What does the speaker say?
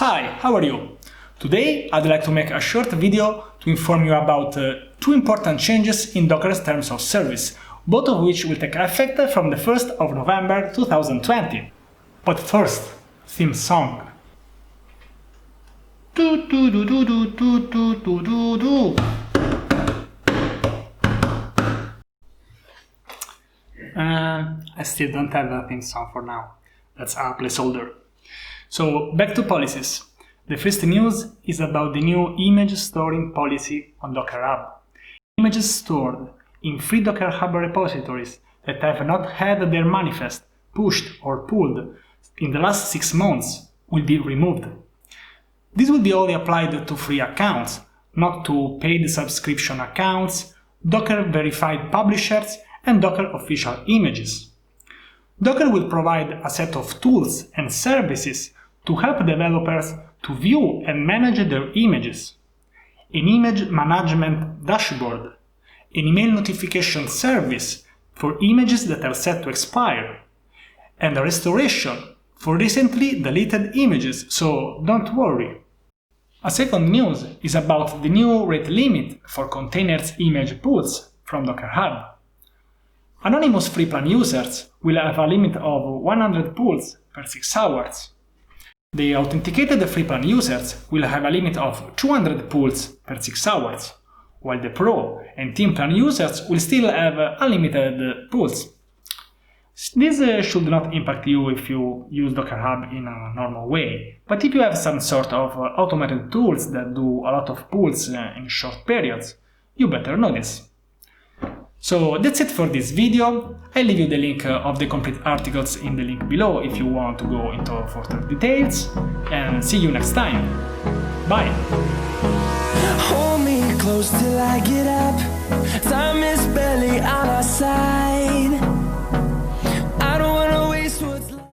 Hi, how are you? Today I'd like to make a short video to inform you about two important changes in Docker's terms of service, both of which will take effect from the 1st of November 2020. But first, theme song. I still don't have a theme song for now. That's a placeholder. So, back to policies. The first news is about the new image storing policy on Docker Hub. Images stored in free Docker Hub repositories that have not had their manifest pushed or pulled in the last 6 months will be removed. This will be only applied to free accounts, not to paid subscription accounts, Docker verified publishers, and Docker official images. Docker will provide a set of tools and services to help developers to view and manage their images. An image management dashboard, an email notification service for images that are set to expire, and a restoration for recently deleted images, so don't worry. A second news is about the new rate limit for containers image pulls from Docker Hub. Anonymous free plan users will have a limit of 100 pulls per 6 hours. The authenticated free plan users will have a limit of 200 pulls per 6 hours, while the Pro and Team plan users will still have unlimited pulls. This should not impact you if you use Docker Hub in a normal way, but if you have some sort of automated tools that do a lot of pulls in short periods, you better know this. So that's it for this video. I'll leave you the link of the complete articles in the link below if you want to go into further details, and see you next time. Bye! Hold me close till I get up. Time is barely on our side.